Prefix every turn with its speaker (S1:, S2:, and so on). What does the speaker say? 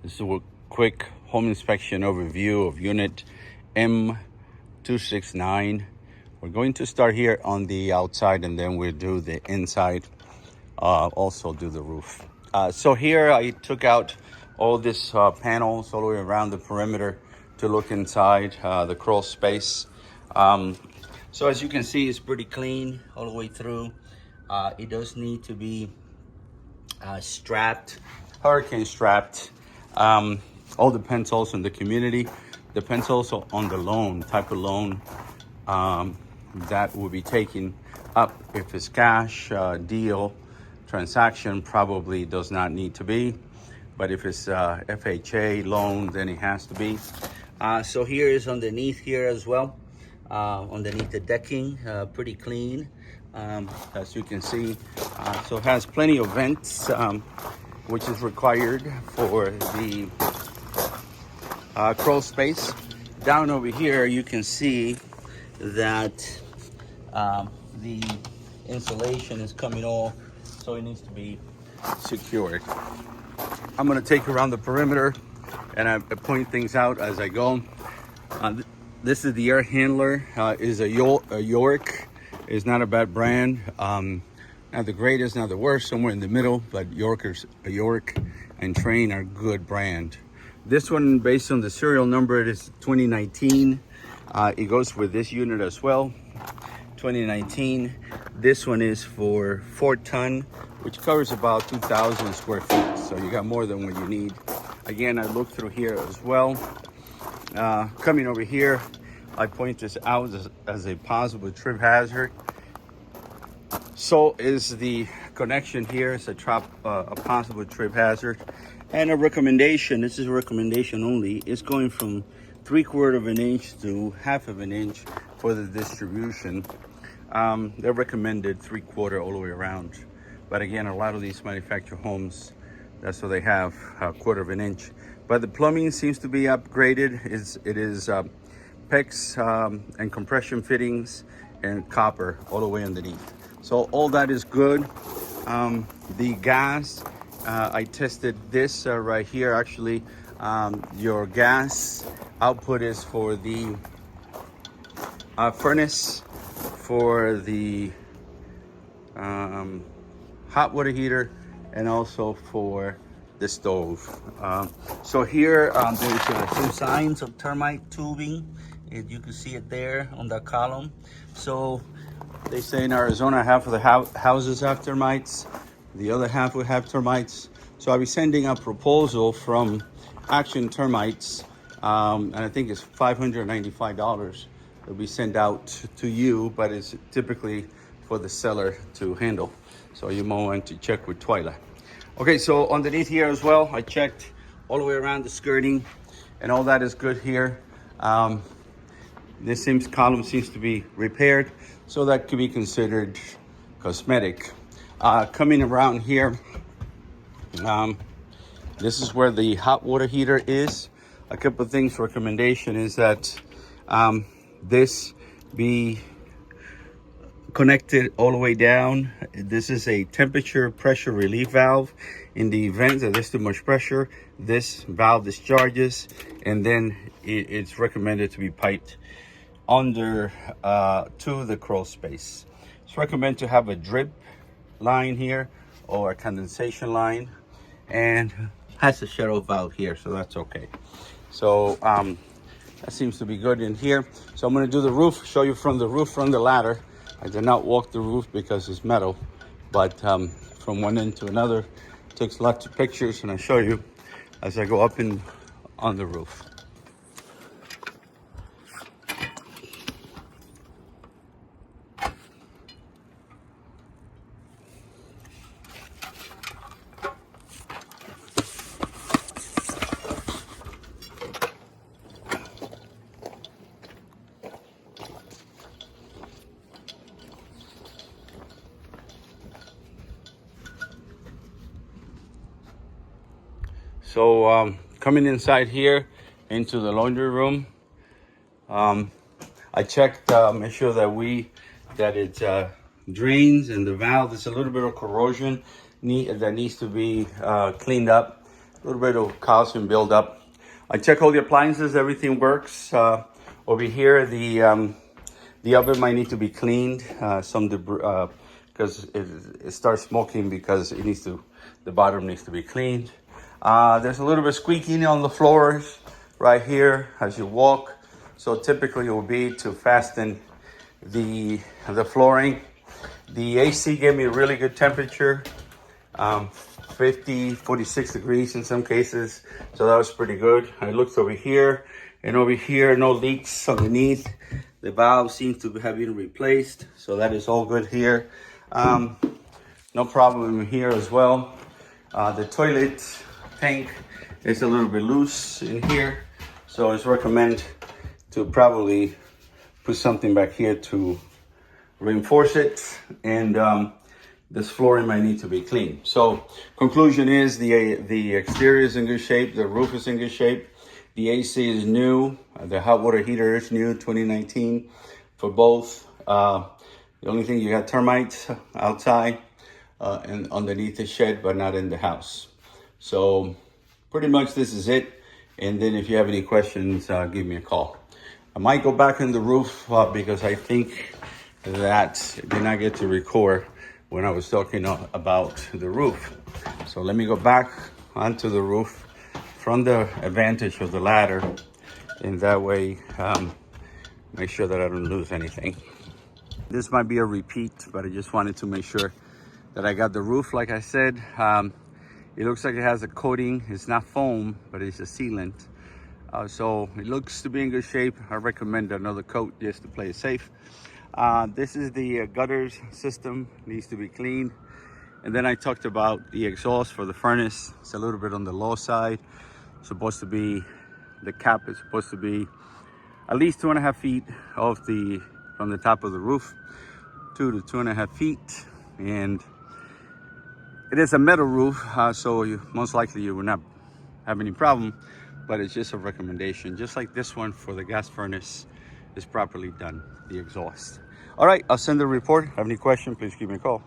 S1: This is a quick home inspection overview of unit M269. We're going to start here on the outside and then we'll do the inside, also do the roof. So here I took out all these panels all the way around the perimeter to look inside the crawl space. So as you can see, it's pretty clean all the way through. It does need to be strapped, hurricane strapped. All depends also on the community. Depends also on the loan, type of loan that will be taken up. If it's cash, deal, transaction, probably does not need to be. But if it's FHA loan, then it has to be. So here is underneath here as well. Underneath the decking, pretty clean, as you can see. So it has plenty of vents, which is required for the crawl space. Down over here, you can see that the insulation is coming off, so it needs to be secured. I'm going to take around the perimeter and I point things out as I go. This is the air handler. Is a York. It's not a bad brand. Not the greatest, not the worst, somewhere in the middle, but York and Trane are good brand. This one, based on the serial number, it is 2019. It goes with this unit as well, 2019. This one is for 4-ton, which covers about 2,000 square feet. So you got more than what you need. Again, I looked through here as well. Coming over here, I point this out as a possible trip hazard. So is the connection here. It's a possible trip hazard. And a recommendation, this is a recommendation only, it's going from 3/4 of an inch to 1/2 of an inch for the distribution. They're recommended 3/4 all the way around. But again, a lot of these manufactured homes, that's what they have, 1/4 of an inch. But the plumbing seems to be upgraded. It is PEX and compression fittings and copper all the way underneath. So all that is good. The gas, I tested this right here. Actually, your gas output is for the furnace, for the hot water heater, and also for the stove. So here there's some signs of termite tubing. You can see it there on that column. So they say in Arizona, half of the houses have termites, the other half will have termites. So I'll be sending a proposal from Action Termites, and I think it's $595. It'll be sent out to you, but it's typically for the seller to handle. So you might want to check with Twyla. Okay, so underneath here as well, I checked all the way around the skirting, and all that is good here. This column seems to be repaired, so that could be considered cosmetic. Coming around here, this is where the hot water heater is. A couple of things, recommendation is that this be connected all the way down. This is a temperature pressure relief valve. In the event that there's too much pressure, this valve discharges, and then it's recommended to be piped under to the crawl space. It's recommended to have a drip line here or a condensation line, and has a shut off valve here, so that's okay. So that seems to be good in here. So I'm going to do the roof, show you from the roof, from the ladder. I did not walk the roof because it's metal, but from one end to another, takes lots of pictures, and I show you as I go up on the roof. So coming inside here into the laundry room, I checked, make sure that it drains, and the valve is a little bit of corrosion that needs to be cleaned up. a little bit of calcium buildup. I check all the appliances, everything works. Over here, the oven might need to be cleaned, some debris, because it starts smoking because the bottom needs to be cleaned. There's a little bit squeaking on the floors right here as you walk. So typically it will be to fasten the flooring. The AC gave me a really good temperature, 46 degrees in some cases. So that was pretty good. I looked over here, and over here, no leaks underneath. The valve seems to have been replaced. So that is all good here. No problem here as well. The toilet tank is a little bit loose in here. So it's recommend to probably put something back here to reinforce it, and this flooring might need to be cleaned. So conclusion is the exterior is in good shape, the roof is in good shape, the AC is new, the hot water heater is new, 2019 for both. The only thing, you got termites outside and underneath the shed, but not in the house. So pretty much this is it. And then if you have any questions, give me a call. I might go back on the roof because I think that did not get to record when I was talking about the roof. So let me go back onto the roof from the advantage of the ladder, and that way make sure that I don't lose anything. This might be a repeat, but I just wanted to make sure that I got the roof. Like I said, it looks like it has a coating. It's not foam, but it's a sealant. So it looks to be in good shape. I recommend another coat just to play it safe. This is the gutters system, needs to be cleaned. And then I talked about the exhaust for the furnace. It's a little bit on the low side. Supposed to be, the cap is supposed to be at least 2.5 feet from the top of the roof, 2 to 2.5 feet. And it is a metal roof, so most likely you will not have any problem, but it's just a recommendation, just like this one for the gas furnace is properly done, the exhaust. All right, I'll send the report. Have any question, please give me a call.